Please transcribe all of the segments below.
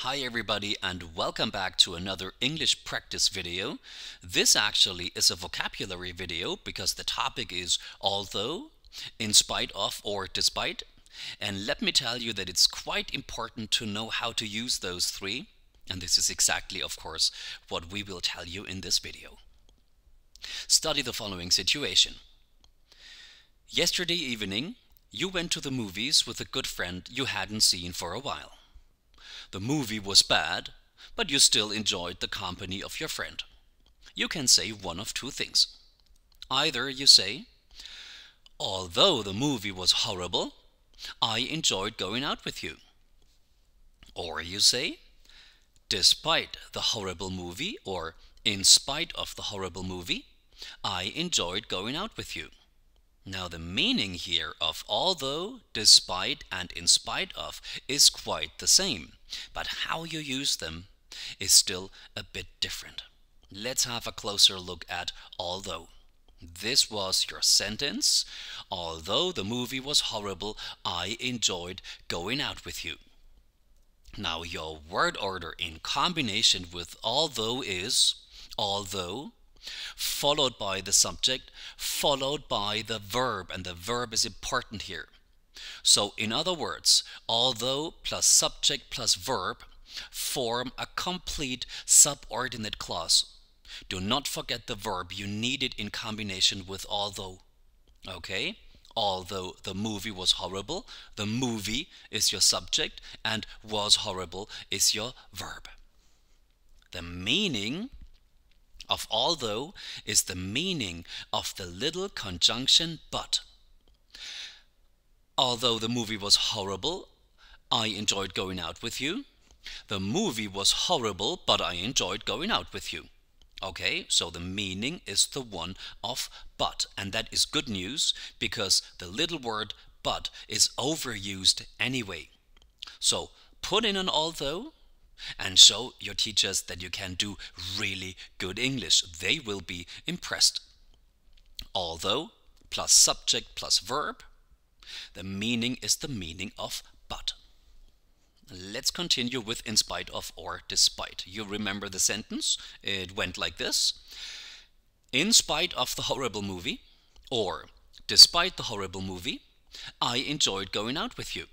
Hi everybody and welcome back to another English practice video. This actually is a vocabulary video because the topic is although, in spite of, or despite. And let me tell you that it's quite important to know how to use those three. And this is exactly, of course, what we will tell you in this video. Study the following situation. Yesterday evening, you went to the movies with a good friend you hadn't seen for a while. The movie was bad, but you still enjoyed the company of your friend. You can say one of two things. Either you say, although the movie was horrible, I enjoyed going out with you. Or you say, despite the horrible movie, or in spite of the horrible movie, I enjoyed going out with you. Now the meaning here of although, despite, and in spite of is quite the same, but how you use them is still a bit different. Let's have a closer look at although. This was your sentence. Although the movie was horrible, I enjoyed going out with you. Now your word order in combination with although is although, followed by the subject, followed by the verb, and the verb is important here. So in other words, although plus subject plus verb form a complete subordinate clause. Do not forget the verb, you need it in combination with although. Okay? Although the movie was horrible, the movie is your subject and was horrible is your verb. The meaning of although is the meaning of the little conjunction but. Although the movie was horrible, I enjoyed going out with you. The movie was horrible, but I enjoyed going out with you. Okay, so the meaning is the one of but, and that is good news because the little word but is overused anyway. So put in an although and show your teachers that you can do really good English. They will be impressed. Although plus subject plus verb, the meaning is the meaning of but. Let's continue with in spite of or despite. You remember the sentence? It went like this. In spite of the horrible movie, or despite the horrible movie, I enjoyed going out with you.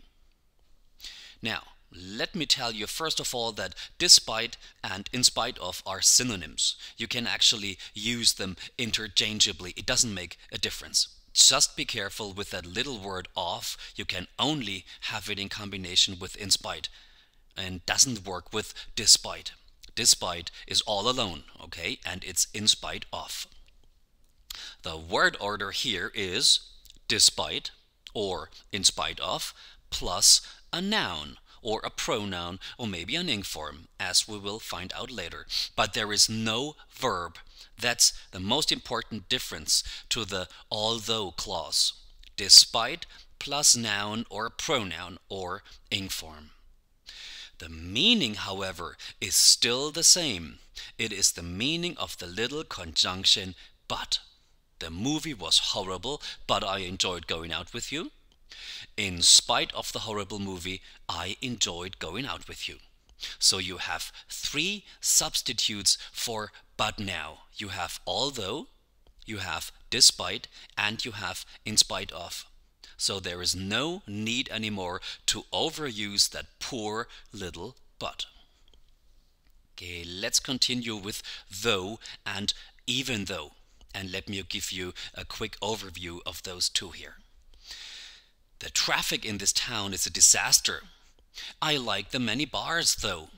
Now, let me tell you first of all that despite and in spite of are synonyms. You can actually use them interchangeably. It doesn't make a difference. Just be careful with that little word of. You can only have it in combination with in spite and doesn't work with despite. Despite is all alone, okay? And it's in spite of. The word order here is despite or in spite of plus a noun or a pronoun, or maybe an ing form, as we will find out later. But there is no verb. That's the most important difference to the although clause. Despite plus noun or pronoun or ing form. The meaning, however, is still the same. It is the meaning of the little conjunction but. The movie was horrible, but I enjoyed going out with you. In spite of the horrible movie, I enjoyed going out with you. So you have three substitutes for but now. You have although, you have despite, and you have in spite of. So there is no need anymore to overuse that poor little but. Okay, let's continue with though and even though. And let me give you a quick overview of those two here. The traffic in this town is a disaster. I like the many bars though.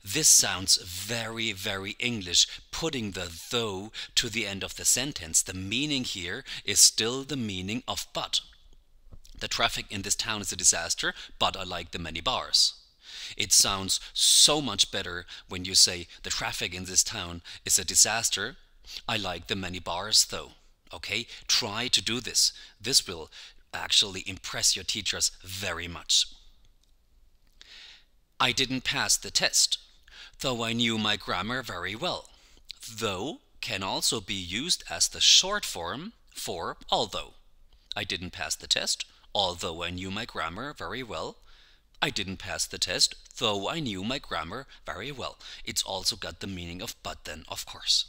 This sounds very, very English, putting the though to the end of the sentence. The meaning here is still the meaning of but. The traffic in this town is a disaster, but I like the many bars. It sounds so much better when you say the traffic in this town is a disaster. I like the many bars though. Okay, try to do this. This will actually impress your teachers very much. I didn't pass the test, though I knew my grammar very well. Though can also be used as the short form for although. I didn't pass the test, although I knew my grammar very well. I didn't pass the test, though I knew my grammar very well. It's also got the meaning of but then, of course.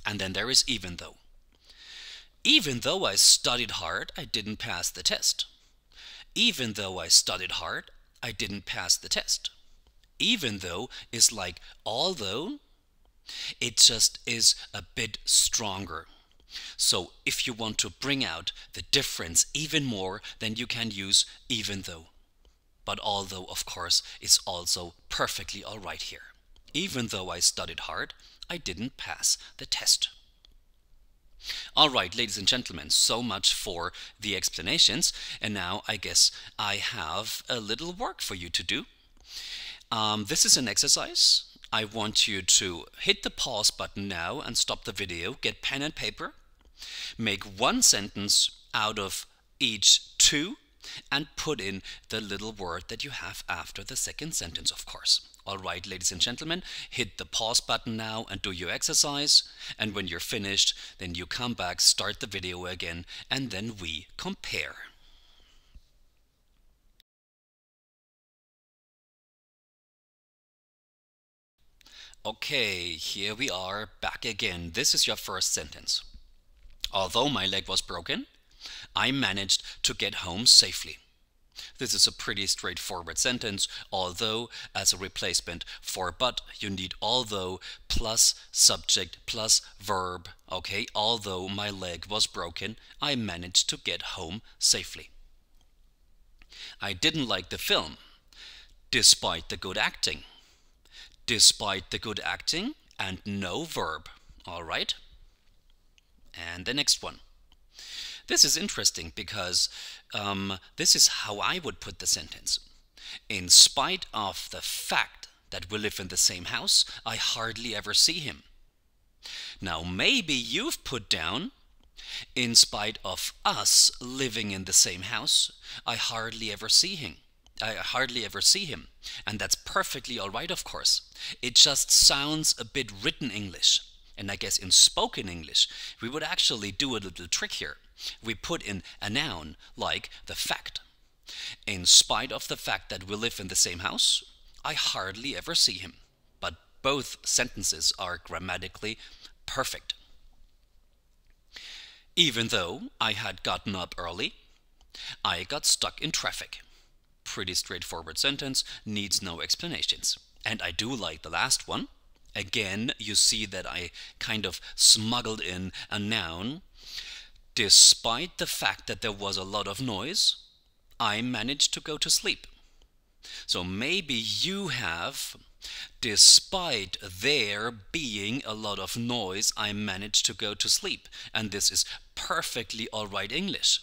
And then there is even though. Even though I studied hard, I didn't pass the test. Even though I studied hard, I didn't pass the test. Even though is like although, it just is a bit stronger. So if you want to bring out the difference even more, then you can use even though. But although, of course, is also perfectly all right here. Even though I studied hard, I didn't pass the test. All right, ladies and gentlemen, so much for the explanations. And now I guess I have a little work for you to do. This is an exercise. I want you to hit the pause button now and stop the video. Get pen and paper. Make one sentence out of each two and put in the little word that you have after the second sentence, of course. All right, ladies and gentlemen, hit the pause button now and do your exercise. And when you're finished, then you come back, start the video again, and then we compare. Okay, here we are back again. This is your first sentence. Although my leg was broken, I managed to get home safely. This is a pretty straightforward sentence. Although as a replacement for but, you need although plus subject plus verb. Okay, although my leg was broken, I managed to get home safely. I didn't like the film, despite the good acting. Despite the good acting and no verb. All right. And the next one. This is interesting because this is how I would put the sentence. In spite of the fact that we live in the same house, I hardly ever see him. Now maybe you've put down, in spite of us living in the same house, I hardly ever see him. And that's perfectly all right, of course. It just sounds a bit written English. And I guess in spoken English, we would actually do a little trick here. We put in a noun like the fact. In spite of the fact that we live in the same house, I hardly ever see him. But both sentences are grammatically perfect. Even though I had gotten up early, I got stuck in traffic. Pretty straightforward sentence, needs no explanations. And I do like the last one. Again, you see that I kind of smuggled in a noun. Despite the fact that there was a lot of noise, I managed to go to sleep. So maybe you have, despite there being a lot of noise, I managed to go to sleep. And this is perfectly all right English.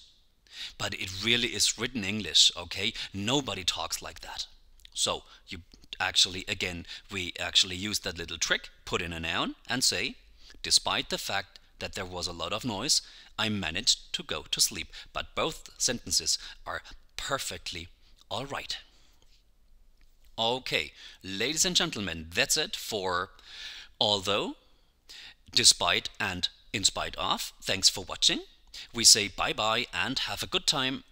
But it really is written English, okay? Nobody talks like that. So you actually, again, we actually use that little trick, put in a noun and say, despite the fact that there was a lot of noise, I managed to go to sleep. But both sentences are perfectly all right. Okay, ladies and gentlemen, that's it for although, despite, and in spite of. Thanks for watching. We say bye-bye and have a good time.